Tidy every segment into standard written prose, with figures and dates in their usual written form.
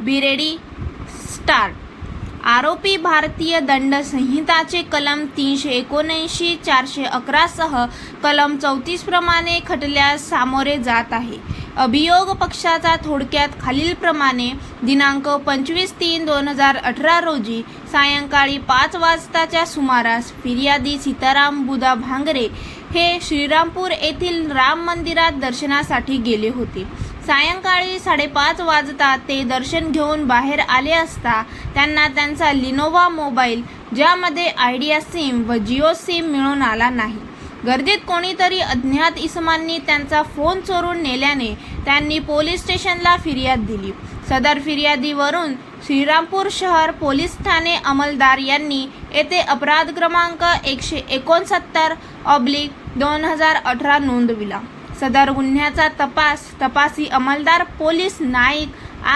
Be ready start. आरोपी भारतीय दंड संहिताचे कलम 379, 411 सह कलम 34 प्रमाणे खटल्यास सामोरे जात आहे। अभियोग पक्षाचा थोडक्यात खालीलप्रमाणे दिनांक 25/3/2018 रोजी सायंकाळी 5 वाजताच्या सुमारास फिर्यादी सीताराम बुधा भांगरे हे श्रीरामपूर येथील राम मंदिरात दर्शनासाठी गेले होते। सायंकाळी 5:30 वाजता ते दर्शन घेऊन बाहेर आले असता त्यांना त्यांचा लिनोवा मोबाईल ज्यामध्ये आयडिया सिम व जिओ सिम मिळून आला नाही। गर्दीत कोणीतरी अज्ञात इसमांनी त्यांचा फोन चोरून नेल्याने त्यांनी पोलीस स्टेशनला फिर्याद दिली। सदर फिर्यादीवरून श्रीरामपूर शहर पोलीस ठाणे अंमलदार यांनी येथे अपराध क्रमांक 169/2018 नोंदविला। सदर गुन्ह्याचा तपासी अंमलदार पोलीस नाईक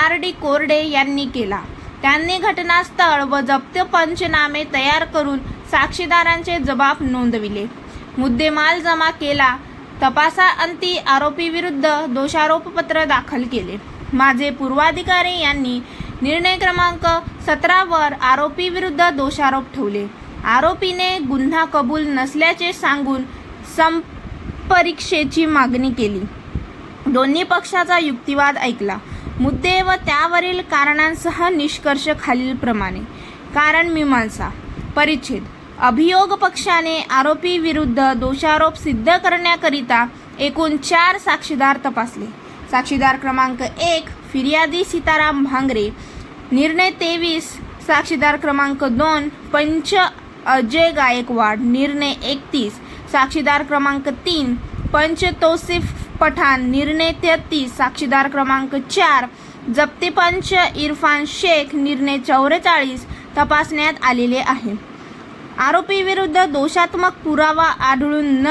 RD कोरडे यांनी केला। त्यांनी घटनास्थळ व जप्त पंचनामे तयार करून साक्षीदारांचे जबाब नोंदविले, मुद्देमाल जमा केला। तपासाअंती आरोपीविरुद्ध दोषारोपपत्र दाखल केले। माझे पूर्वाधिकारी यांनी निर्णय क्रमांक 17 वर आरोपीविरुद्ध दोषारोप ठेवले। आरोपीने गुन्हा कबूल नसल्याचे सांगून परीक्षेची मागणी केली। दोन्ही पक्षाचा युक्तिवाद ऐकला। मुद्दे व त्यावरील कारणांसह निष्कर्ष खालीलप्रमाणे। कारण मीमांसा परिच्छेद। अभियोग पक्षाने आरोपी विरुद्ध दोषारोप सिद्ध करण्याकरिता एकूण 4 साक्षीदार तपासले। साक्षीदार क्रमांक 1 फिर्यादी सीताराम भांगरे, निर्णय 23। साक्षीदार क्रमांक 2 पंच अजय गायकवाड, निर्णय 31। साक्षीदार क्रमांक 3 पंच तौसिफ पठाण, निर्णय 33। साक्षीदार क्रमांक 4 जप्ती पंच इरफान शेख, निर्णय 44 तपासण्यात आलेले आहे। आरोपी विरुद्ध दोषात्मक पुरावा आढळून न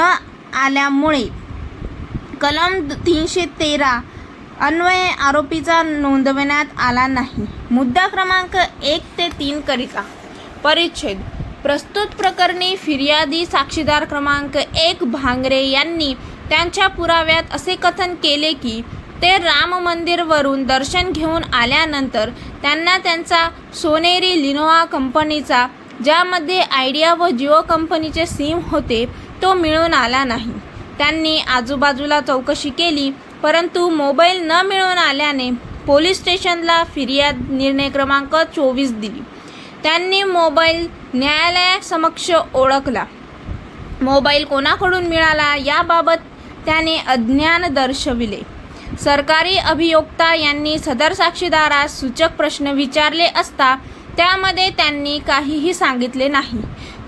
आल्यामुळे कलम 313 अन्वये आरोपीचा नोंदवण्यात आला नाही। मुद्दा क्रमांक 1 ते 3 करिता परिच्छेद। प्रस्तुत प्रकरणी फिर्यादी साक्षीदार क्रमांक 1 भांगरे यांनी त्यांच्या पुराव्यात असे कथन केले की ते राम मंदिरवरून दर्शन घेऊन आल्यानंतर त्यांना त्यांचा सोनेरी लिनोवा कंपनीचा, ज्यामध्ये आयडिया व जिओ कंपनीचे सिम होते, तो मिळून आला नाही। त्यांनी आजूबाजूला चौकशी केली, परंतु मोबाईल न मिळून आल्याने पोलीस स्टेशनला फिर्याद निर्णय क्रमांक 24 दिली। त्यांनी मोबाईल न्यायालयासमक्ष ओळखला। मोबाईल कोणाकडून मिळाला याबाबत त्याने अज्ञान दर्शविले। सरकारी अभियोक्ता यांनी सदर साक्षीदारास सूचक प्रश्न विचारले असता त्यामध्ये त्यांनी काहीही सांगितले नाही।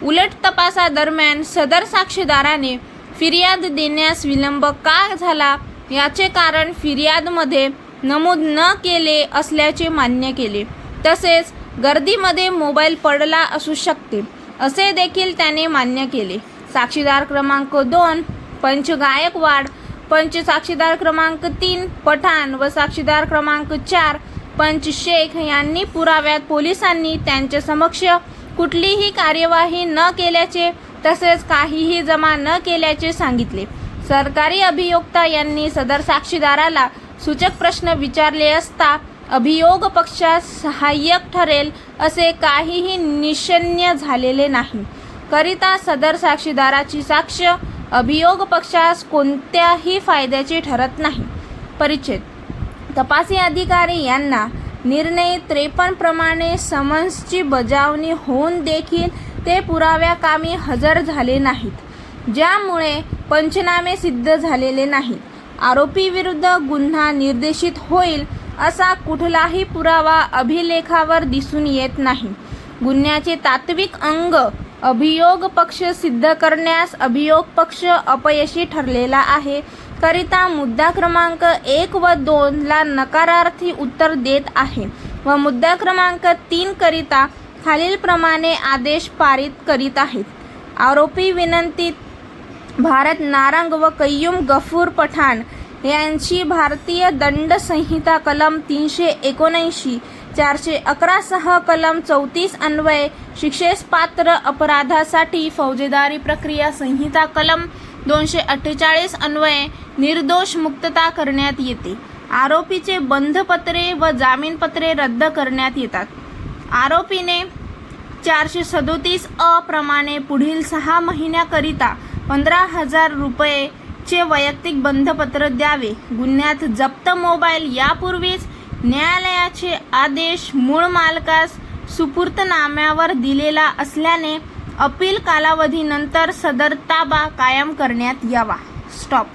उलट तपासादरम्यान सदर साक्षीदाराने फिर्याद देण्यास विलंब का झाला याचे कारण फिर्यादमध्ये नमूद न केले असल्याचे मान्य केले। तसेच गर्दीमध्ये मोबाईल पडला असू शकते असे देखील त्याने मान्य केले। साक्षीदार क्रमांक 2 पंच गायकवाड, पंच साक्षीदार क्रमांक 3 पठाण व साक्षीदार क्रमांक 4 पंच शेख यांनी पुराव्यात पोलिसांनी त्यांच्या समक्ष कुठलीही कार्यवाही न केल्याचे तसेच काहीही जमा न केल्याचे सांगितले। सरकारी अभियोक्ता यांनी सदर साक्षीदाराला सूचक प्रश्न विचारले असता अभियोग पक्षास सहाय्यक ठरेल असे काहीही निश्चिय झालेले नाही करिता सदर साक्षीदाराची साक्ष अभियोग पक्षास कोणत्याही फायद्याची ठरत नाही। परिच्छेद। तपासी अधिकारी यांना निर्णय 53 प्रमाणे समन्सची बजावणी होऊन देखील ते पुराव्याकामी हजर झाले नाहीत, ज्यामुळे पंचनामे सिद्ध झालेले नाहीत। आरोपी विरुद्ध गुन्हा निर्देशित होईल असा कुठलाही पुरावा अभिलेखावर दिसून येत नाही। गुन्ह्याचे तात्विक अंग अभियोग पक्ष सिद्ध करण्यास अभियोग पक्ष अपयशी ठरलेला आहे करिता मुद्दा क्रमांक 1 व 2 ला नकारार्थी उत्तर देत आहे व मुद्दा क्रमांक 3 करिता खालीलप्रमाणे आदेश पारित करीत आहेत। आरोपी विनंतीत भारत नारंग व कय्यूम गफूर पठाण यांची भारतीय दंड संहिता कलम 379, 411 सह कलम 34 अन्वये शिक्षेस पात्र अपराधासाठी फौजदारी प्रक्रिया संहिता कलम 248 अन्वये निर्दोष मुक्तता करण्यात येते। आरोपीचे बंधपत्रे व जामीनपत्रे रद्द करण्यात येतात. आरोपीने 437 अ प्रमाणे पुढील 6 महिन्याकरिता 15,000 रुपयेचे वैयक्तिक बंधपत्र द्यावे. गुन्ह्यात जप्त मोबाईल यापूर्वीच न्यायालयाचे आदेश मूळ मालकास सुपूर्तनाम्यावर दिलेला असल्याने अपील कालावधीनंतर सदर ताबा कायम करण्यात यावा. स्टॉप.